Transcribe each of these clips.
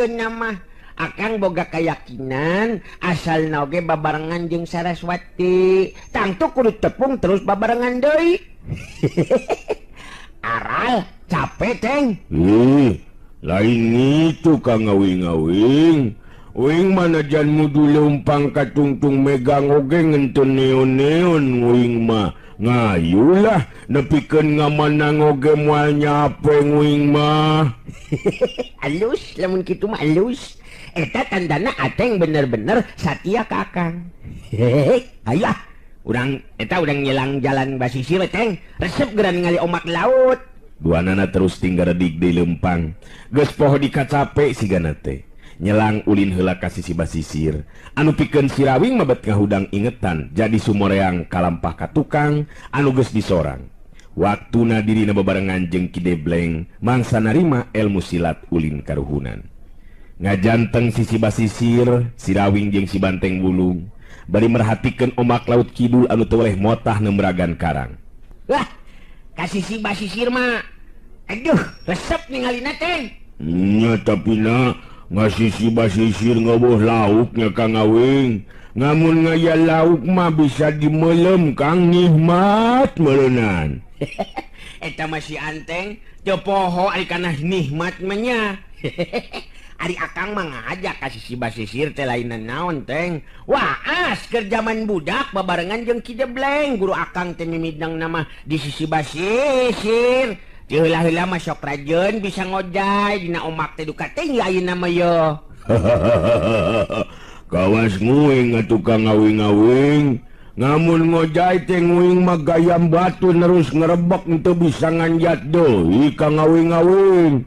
ayeuna nama akang boga keyakinan asal oge babarengan jeung Saraswati tangtu kudu tepung terus babarengan deui. Aral capek teng. Lain itu Kang ngawing-ngawing. Uing manajan mudu leumpang katungtung megang oge ngenten neon-neon uing mah. Ngayulah nepikeun ngamanang oge moal nyape uing mah. Alus lamun kitu mah alus. Eta tandana ateng bener-bener satia ka akang. Aya urang eta urang nyelang jalan basisir teng resep geura ningali omak laut. Duanana terus tinggal redik di lempang. Geus poho dikacape sigana teh. Nyelang ulin heula ka sisi basisir. Anu pikeun si Rawing mabet ngahudang ingetan jadi sumoreang kalampah ka tukang anu geus disorang. Waktuna dirina bebarengan jeung Ki Debleng mangsa narima ilmu silat ulin karuhunan. Ngajanteng sisi basisir si Rawing jeung si Banteng Bulung bari merhatikeun omak laut kidul anu teu weleh motah nembragan karang. Wah, ka sisi basisir mah aduh resep ningalina teh. Nya tapi na ngasih si basisir ngoboh lauknya Kang Awing. Ngamun ngaya lauk mah bisa dimelem Kang nikmat meureunnan. Eta masih anteng teu poho ari kana nikmat mah nya. Ari akang mah ngajak ka si basisir teh lain naon teng. Waas keur zaman budak babarengan jeung Ki Debleng guru akang teh mimidang nama di sisi basisir. Ti heula-heula mah sok rajeun bisa ngojay dina omak teh duka teh ayeuna mah yo. Kawas nguing atuh Kang ngawing-ngawing. Ngamun ngojay teh nguing mah gayam batu terus ngerebek teu bisa nganjat deui Kang ngawing-ngawing.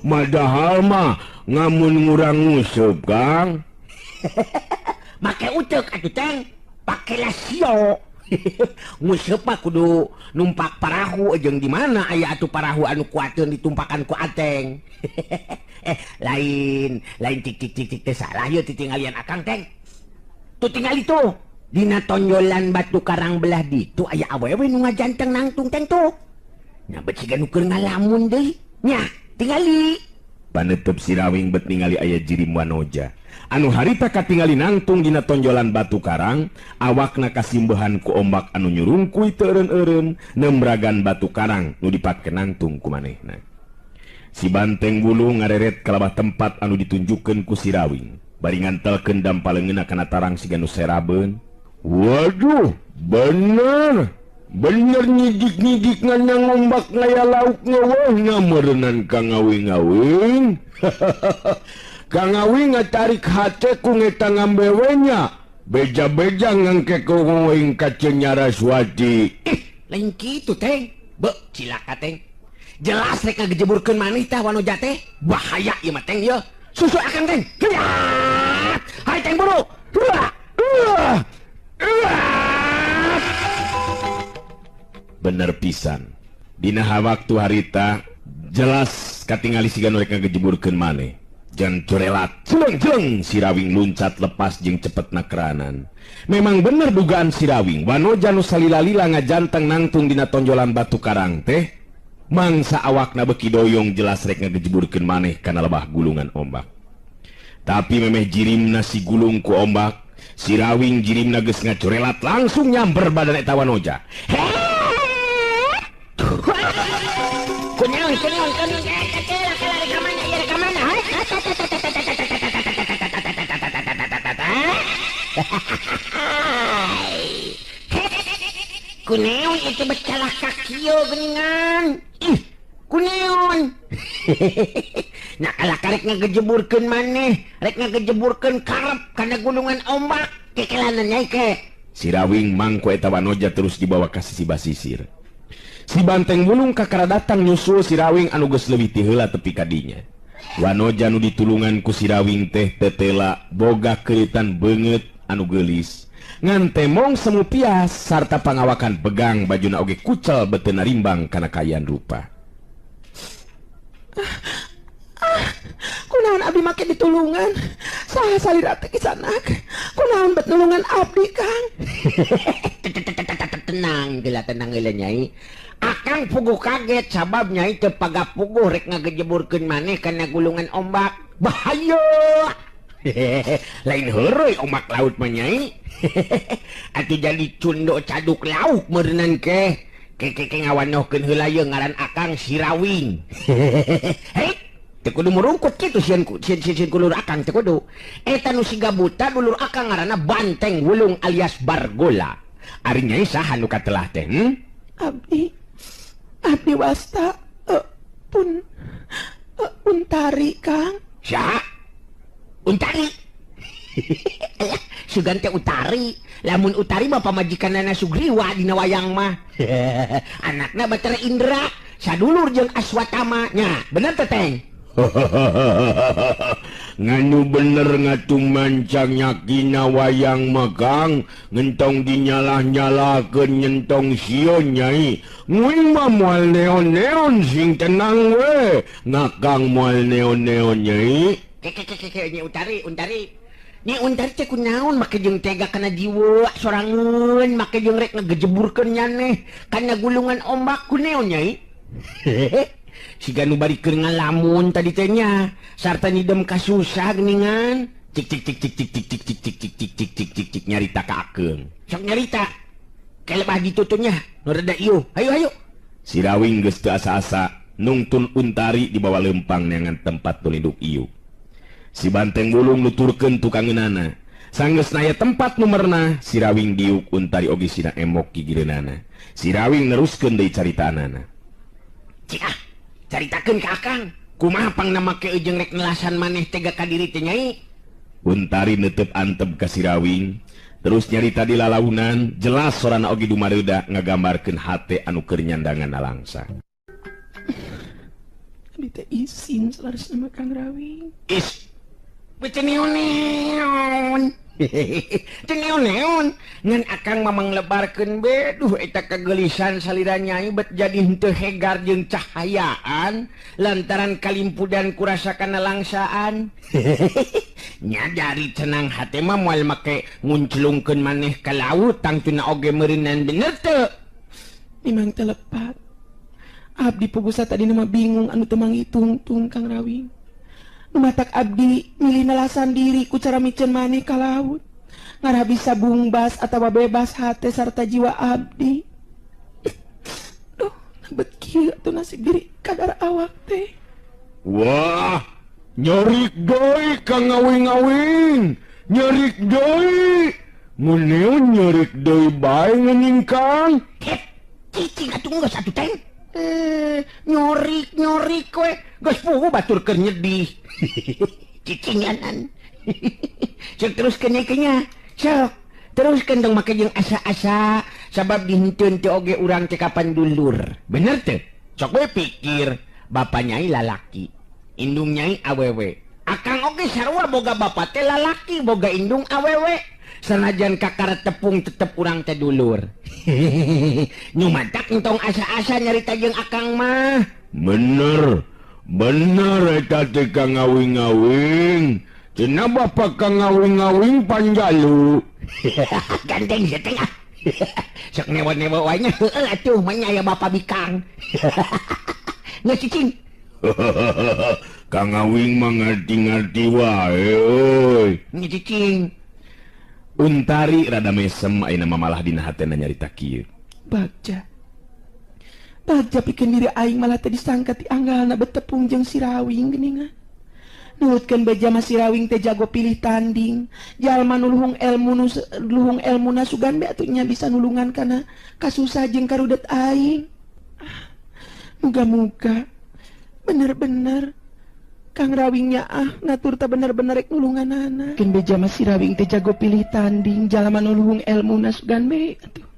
Madahal mah ngamun ngurang nguseup Kang. Make uteuk atuh teng, pake lasio. Nguseup mah kudu numpak parahu jeung di mana aya atuh parahu anu kuateun ditumpakan ku ateng. lain tik teh salah yeuh titinggalian akang teng. Tu tinggal itu dina tonjolan batu karang belah ditu aya awewe nu ngajanteng nangtung teng tuh. Nya bet siga nu keur ngalamun deui. Nya tingali. Paneuteub si Rawing bet ningali aya jirim wanoja. Anu harita katingali nangtung dina tonjolan batu karang, awakna kasimbehan ku ombak anu nyurungkuy teu eureun-eureun nembragan batu karang nu dipake nangtung ku manehna. Si Banteng Bulung ngareret kalabah tempat anu ditunjukkeun ku si Rawing. Bari ngantelkeun dampaleungeunna kana tarang siga nu serabeun. Waduh, bener nyijik-nyijik nganyang ombak ngaya lauk ngeuweuna meureunnan Kang ngawing-ngawing. Kang Awing ngatarik hate ku ngeta ngambewenya. Beja-beja ngangke ku ngawing ka Saraswati. Lain kitu teng. Be cilaka teng. Jelas rek ngagejeburkeun maneh tah wanoja teh. Bahaya ieu mah teng ieu. Susu akan teng. Hai teng buru. Bener pisan. Dina waktu harita jelas katingali siga nu rek ngagejeburkeun maneh. Jan curelat celeng si Rawing luncat lepas jeung cepetna keranan. Memang bener dugaan si Rawing wanoja nu salila-lila ngajanteng nangtung dina tonjolan batu karang teh mangsa awakna beki doyong jelas rek ngagejeburkeun maneh kana lebah gulungan ombak. Tapi memeh jirimna si gulung ku ombak, si Rawing jirimna geus ngacurelat langsung nyamper badan eta wanoja. Kunaon kunaon itu becalah kakio geuningan. Kunaon. Nah kalah karek ngagejeburkeun maneh, rek ngagejeburkeun karep kana gulungan ombak kekelanan nyai ke. Si Rawing mangku eta wanoja terus dibawa ka sisi basisir. Si Banteng Bulung kakara datang nyusul si Rawing anu geus leuwih ti heula tepi kadinya. Wanoja nu ditulungan ku si Rawing teh tetela boga keuritan beungeut anu geulis. Ngan temong semu pias sarta pangawakan pegang bajuna oge kucel beuteuna rimbang kana kaayaan rupa. Kunaon abdi make ditulungan? Saha salira teh kisanak? Kunaon bet nulungan abdi Kang? tenang Nyai Akang puguh kaget sababnya itu pagapuguh rek ngagejeburkeun maneh kana gulungan ombak bahaya lain heureui ombak laut mah Nyai atuh jadi cundo caduk lauk meureunnan ke ngawanohkeun heula ye ngaran Akang Sirawing hei teu kudu merungkut kitu sieun kulur Akang teu kudu eta nu siga buta dulur Akang ngaranna Banteng Wulung alias Bargola ari Nyai saha nu katelah teh Abdi wasta Untari Kang Saha Untari sugan teh Utari lamun Utari mah pamajikanana Sugriwa dina wayang mah anakna Batara Indra sadulur jeung Aswatama nya bener teh Teng nganu bener ngatung mancang nyakina wayang magang ngentong dinyalah-nyalakeun nyentong sion Nyai nguing mah moal neon-neon sing tenang we ngakang moal neon-neon Nyai Nyi Untari Nyi Untari teh kunaon make jeung tega kana jiwa sorangeun make jeung rek ngagejeburkeun nyaneh kana gulungan ombak ku neon Nyai siga nu bari keur ngalamun tadi teh nya sarta nyidem kasusah geuningan cik nyarita ka Akeung sok nyarita kelebah gitu tuh nya nu rada ieu hayu Sirawing geus teu asa-asa nungtun Untari di bawah lempang neangan tempat tulinduk ieu si Banteng Wulung nuturkeun tukangeunana sanggeus naya tempat numerna Sirawing diuk Untari oge sina emok gigireunana Sirawing neruskeun deui caritaanana cik caritakeun ka Akang kumaha pangna make jeung rek nelasan maneh tega ka diri teh Nyai Untari neuteup antep ka Sirawing terus nyarita di lalaunan jelas sorana oge dumareuda ngagambarkeun hate anu keur nyandangan langsa Abdi teh izin salaresna Kang Rawing Bece neon ngan Akang mamang lebarkeun be duh eta kagelisan salira Nyai bet jadi henteu hegar jeung cahayaan lantaran kalimpudan kurasakana langsaan nya dari cenang hate mah moal make ngunclungkeun maneh ka laut tangtuna oge meureunan bener teu memang telepat Abdi pugusa tadi mah bingung anu teu manghitung-tung Kang Rawing numatak Abdi milih nelasan diri ku cara micen maneh ka laut ngarah bisa bungbas atawa bebas hate sarta jiwa Abdi duh nabet kieu atuh nasib diri kadar awak teh wah nyarik deui ka ngawing-ngawing nyarik deui mun neon nyarik deui bae ngeuning Kang cicing atuh geus atuh Teng nyorik we geus puguh batur keur nyedih cicinganan sok teruskeun nya sok teruskeun dong make jeung asa-asa sabab dihenteu teh oge urang teh kapan dulur bener teu sok we pikir bapa Nyai lalaki indung Nyai awewe Akang oge sarua boga bapa teh lalaki boga indung awewe sanajan kakara tepung tetep urang teh dulur nyumadak entong asa-asa nyarita jeung Akang mah bener eta teh ka ngawing-ngawing cenah bapa ka ngawing-ngawing panjalu ganteng ya Teng sok newa-newa wae nya heueuh atuh mah nya aya bapa bikang geus cicing ka ngawing mah ngarti-ngarti wae euy nya cicing Untari rada mesem ayeuna mamalah dina hatena nyarita kieu Bagja pikeun diri aing malah teu disangka ti anggalna betepung jeung Sirawing geuningan nuhutkeun beja mah Sirawing teh jago pilih tanding jalma nu luhung elmuna sugan be atuh nya bisa nulungan kana kasusah jeung karudet aing muga-muga bener-bener Kang Rawing nya ngatur teh bener-bener rek nulunganana keun beja mah Sirawing teh jago pilih tanding jalma nu luhung elmuna sugan be atuh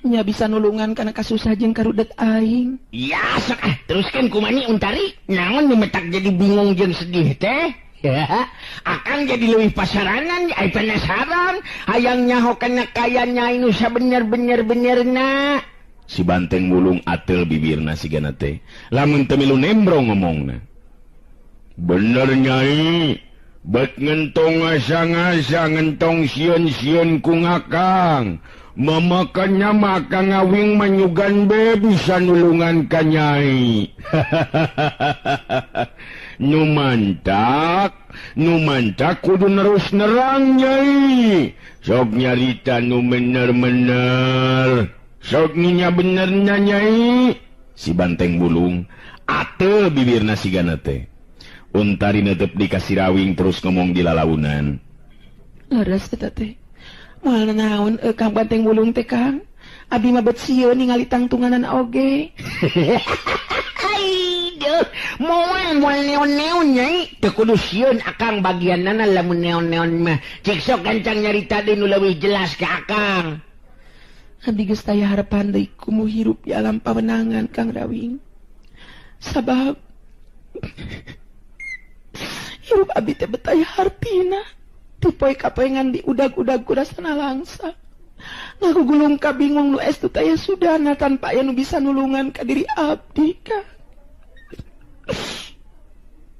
nya bisa nulungan kana kasusah jeung karudet aing ya sok teruskeun kumaha Nyi Untari naon nu metak jadi bingung jeung sedih teh ya Akang jadi leuwih pasaranan ai penasaran hayang nyaho kana kaya Nyai nu sabener-bener-benerna si Banteng Wulung atel bibirna sigana teh lamun teu milu nembrong ngomongna bener Nyai bet ngentong asa-asa ngentong sieun-sieun ku ngakang Mamakannya maka ngawing manyugan be bisa nulungan ka Nyai. Nu mantak kudu nerus nerang Nyai. Sok nyarita nu bener-bener. Sok nya benernya Nyai. Si Banteng Bulung ate bibirna sigana teh. Untari netep dikasih rawing terus ngomong di lalaunan. Leres eta teh. Moal naon Kang Banteng Bulung teh Kang. Abdi mah bet sieun ningali tangtunganan oge. Aiduh, moal neon-neon Nyai. Teu kudu sieun akang bagiannana lamun neon-neon mah. Cek sok gancang nyarita deui nu leuwih jelas ka akang. Abdi geus taya harapan deui kumu hirup di alam pawenangan Kang Rawing. Sabab hirup abdi teh betaya hartina. Tipoe kapengan di udag-udag kurasana langsa. Ngagugulung ka bingung nu estu taya sudana tanpa aya nu bisa nulungan ka diri abdi Kang.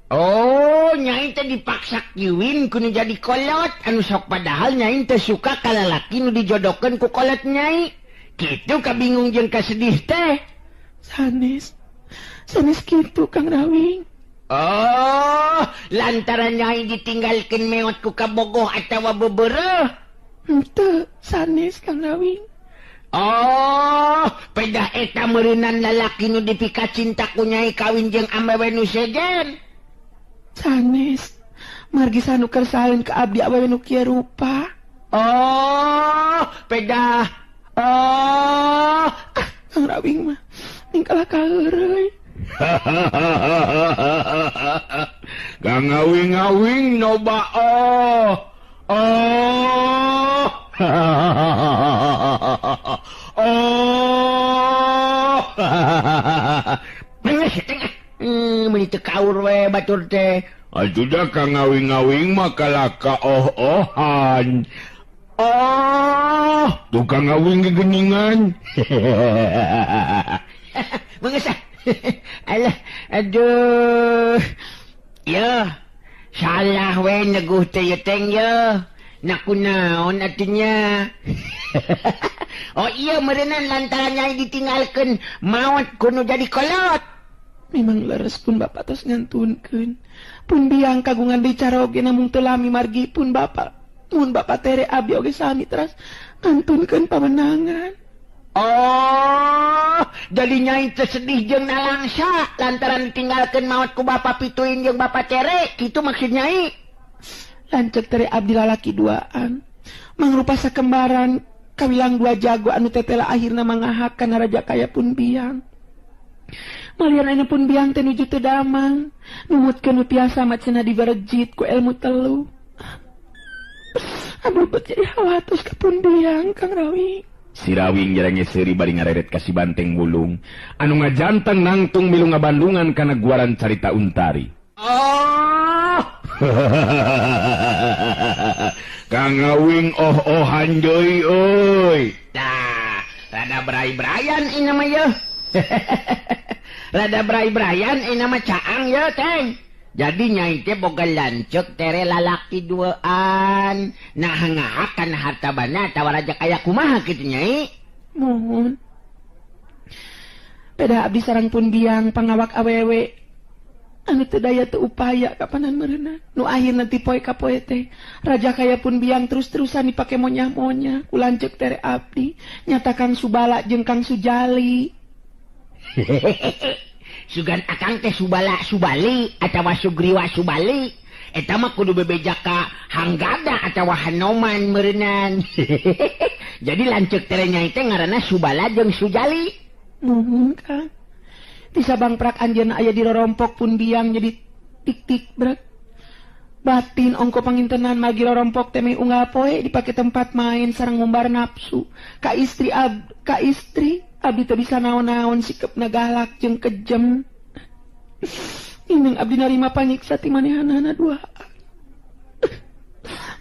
Oh, Nyai teh dipaksa kiwin ku nu jadi kolot anu sok padahal Nyai teh suka ka lalaki nu dijodohkeun ku kolot Nyai. Kitu kabingung jeung kasedih teh. Sanes kitu Kang Rawing. Oh, lantaran Nyai ditinggalkeun meot ku kabogoh atawa bebereuh. Henteu, sanes Kang Rawing. Oh, pedah eta meureunan lalaki nu dipika cinta ku Nyai kawin jeung awewe nu sejen. Sanes, margi sanu kersaeun ka abdi awewe nu kieu rupa. Oh, pedah. Oh, Kang Rawing mah ningkalah kaheureuy. Kang ngawing-ngawing noba meuni teu kaur we batur teh. Atuda Kang ngawing-ngawing maka laka oh-ohan. Tukang ngawing gegeningan. Mengesah. Alah, aduh. Ya, salah we neguh teh ye teng ye. Nakunaon atunya. Oh iya meureunan lantaran Nyai ditinggalkeun maot kudu jadi kolot. Memang leres pun Bapak tos ngantunkeun. Pun biang kagungan dicara oge namung teu lami margi pun Bapak. Mun Bapak tere abdi oge sami teras ngantunkeun pawenangan. Oh, jadi Nyai teh sedih jeung nalangsa lantaran ditinggalkeun maot ku Bapak Pituin jeung Bapak Tere, kitu maksud Nyai. Lanceuk tere abdi lalaki duaan. Mangrupa sakembaran kawilang dua jago anu tetela akhirna mangahakan raja kaya pun biang. Malian anu pun biang teh nuju teu damang. Numutkeun nu tiasa macena diberejit ku ilmu telu. Abdi bet jadi hawatos ka pun biang Kang Rawing. Si Rawing jarangnya seuri bari ngareret ka si Banteng Bulung anu ngajanteng nangtung milu ngabandungan kana guaran carita Untari. Oh, Kang ngawing oh-ohan joy euy. dah, rada berai-berayan ini mah ye. Rada berai-berayan ini mah caang ye teng. Jadi Nyai teh boga lanceuk tere lalaki duaan. Nah ngahakan harta bana tawa raja kaya kumaha kitu Nyai? Mohon. Peda abdi sareng pun biang pangawak awewe. Anu teu daya teu upaya kapanan meureunna. Nu akhirna ti poe ka poe teh raja kaya pun biang terus-terusan dipake monyah-monyah ku lanceuk tere abdi. Nyata Kang Subala jeung Kang Sujali. Sugan akang teh Subala Subali atawa Sugriwa Subali. Eta mah kudu bebeja ka Hanggada atawa Hanoman meureunan. Jadi lanceuk tere Nyai teh ngaranna Subala jeung Sujali. Nuhun Kang. Di sabang prak anjeunna aya di rorompok pun biang jadi tik-tik brek. Batin ongko pangintenan magi rorompok teh unggal poe dipake tempat main sareng ngumbar nafsu. Ka istri abdi teu bisa naon-naon sikepna galak jeung kejem. Indeng abdi narima panyiksa ti manehanana duaan.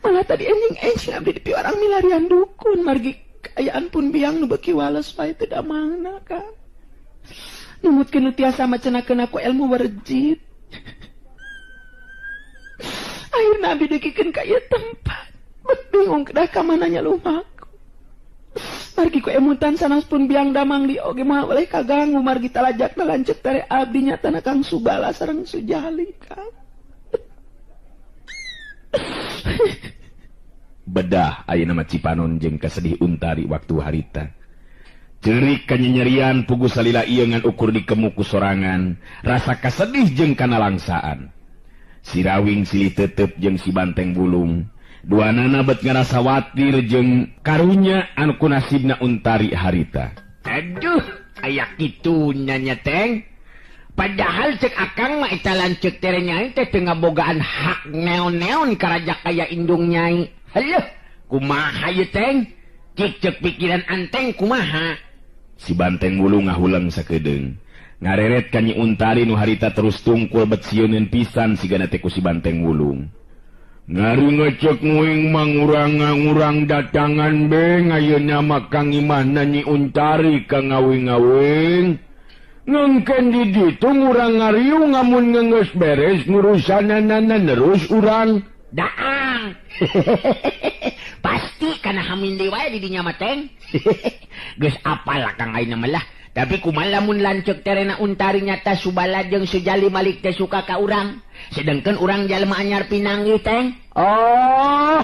Malah tadi enjing-enjing abdi dipiwarang milarian dukun margi kaayaan pun biang nu beuki wales wae teu damangna Kang. Numutkeun nu tiasa macenakeun aku ilmu werejit. Akhirna abdi degikeun ka ieu tempat. Bet bingung kedah ka mananya lumaku. Margi ku emutan sanas pun biang damang di oge mah oleh kaganggu margi talajak lancet dari abdi nyatana Kang Subala sareng Sujali Kang. Bedah ayeuna mah Cipanon jeung kasedih Untari waktu harita. Cerik kanyerian pugu salila ieu ngan ukur di kemuku sorangan, rasa kasedih jeung kana langsaan. Si Rawing silih teuteup jeung si Banteng Bulung. Duanana bet ngarasa watir jeung karunya anu ku nasibna Untari harita. Aduh, aya kitu nanya Teng. Padahal cek akang mah eta lanceuk tere nyai teh teu ngabogaan hak neon-neon ka raja kaya indung nyai. Heuh, kumaha ieu Teng? Cek pikiran anteng kumaha? Si Banteng Bulung ngahuleng sakedeung. Ngareret ka Nyi Untari nu harita terus tungkul bet sieuneun pisan sigana teh ku si Banteng Bulung. Ngari ngecek nguing mangurang datangan beng ayeuna mah Kang Imahna Nyi Untari ka ngawing-ngawing. Ngengken di ditu ngurang ngariung ngamun ngeungeus beres ngurusanana nerus urang. Daang. Pasti kana hamindi wae di dinya mah Teng. Geus apal Kang ayeuna mah lah. Tapi kumaha lamun lanceuk terena Untari nyata Subala jeung Sujali malik teh suka ka urang. Sedengkeun urang jalema anyar pinanggih Teng. Oh.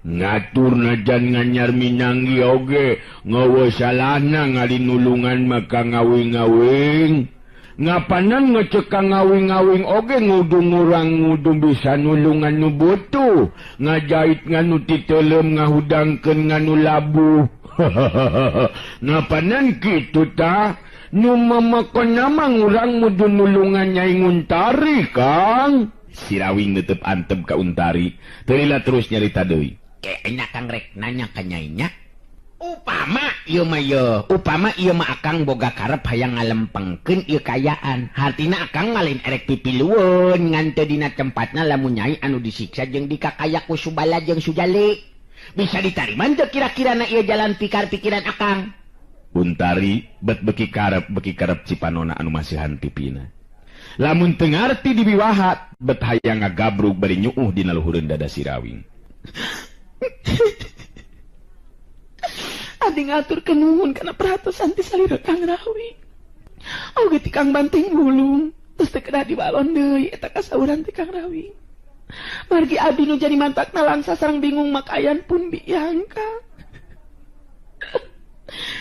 Ngatur najan nganyar minanggi oge ngawa salahna ngalinulungan maka ngawing-ngawing. Ngapanan ngecek ka ngawing-ngawing oge ngudung urang ngudung bisa nulungan nu butuh. Ngajait nganu titeulem ngahudangkeun nganu labuh. Ngapanan kitu tah? Nu mamakon nama ngurang mudu nulungan Nyai Untari Kang. Si Rawing netep antep ka Untari. Terila terus nyarita deui. Enak Kang rek nanya ka Nyai nya. Upama ieu mah akang boga karep hayang ngalempengkeun ieu kayaan. Hartina akang malin erek pipilueun ngan teu dina tempatna lamun Nyai anu disiksa jeung dikakaya ku Subala jeung Sujali. Bisa ditarima teu kira-kirana ieu jalan pikir-pikiran akang? Untari bet beki karep Cipanona anu masihan pipina. Lamun teu ngarti dibiwahat bet hayang ngagabrug bari nyuuh dina luhureun dada si Rawing. Adi ngaturkeun nuhun kana perhatosan ti salira Kang Rawing. Oge ti Kang Banteng Bulung, geus teu kedah dibalon deui eta kasauran ti Kang Rawing. Margi abdi nu jadi mantakna langsa sareng bingung makayan pun biang Kang.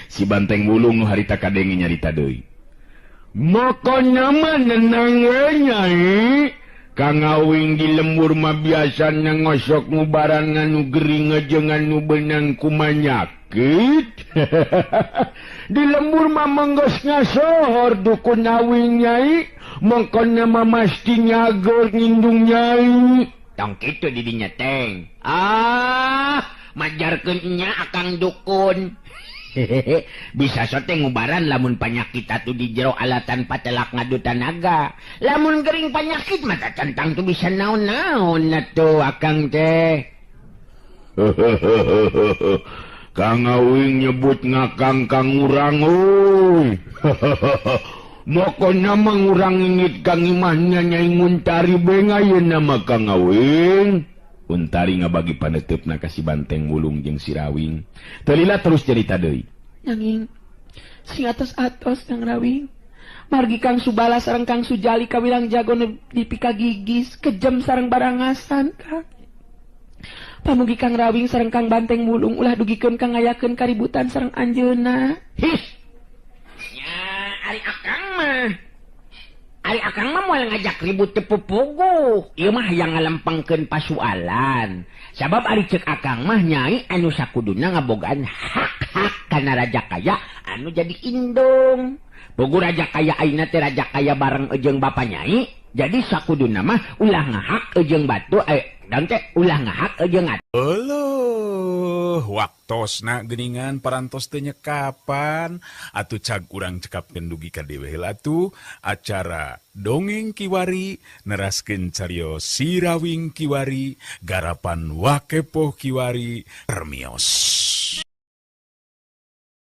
Si Banteng Bulung nu harita kadenge nyarita deui. Makanya mah nenang we Nyai. Kang Awing di lembur mah biasana ngosok ngubaran nganu gering jeung nganu beunang ku manyakit. Di lembur mah manggeus ngasohor dukun Awing Nyai. Makanya mah masti nyager ngindung Nyai. Tong kitu di dinya Teng. Majarkeun nya akang dukun. Bisa sote ngubaran lamun panyakit atuh di jero alatan patelak ngadu tanaga. Lamun gering panyakit mata tentang tu bisa naon-naon atuh akang teh. Kang Awing nyebut ngakang kang urang euy. Mokona mangurang ingit Kang Imahnya Nyai Untari beng ayeuna mah Kang Awing. Untari ngabagi paneteupna ka si Banteng Bulung jeung si Rawing. Telila terus cerita deui. Nanging sing atos-atos Kang Rawing. Margi Kang Subala sareng Kang Sujali kawilang jago di pikagigis kejem sareng barangasan Kang. Pamugi Kang Rawing sareng Kang Banteng Bulung ulah dugikeun Kang ngayakeun kaributan sareng anjeunna. Ya, Ari akang mah moal ngajak ribut teu pupuguh. Ieu mah hayang ngalempengkeun pasualan. Sabab ari ceuk akang mah Nyai anu sakuduna ngabogaan hak-hak kana raja kaya anu jadi indung. Puguh raja kaya ayeuna teh raja kaya bareng jeung bapa Nyai. Jadi sakuduna mah ulah ngahak jeung batu dan teh ulah ngahak jeung atuh. Heuh, waktosna geuningan parantos teu nyekapan. Atuh cag urang cekapkeun dugi ka dewe heula atuh acara Dongeng Kiwari neraskeun cariyos Si Rawing Kiwari garapan Wakepoh Kiwari permios.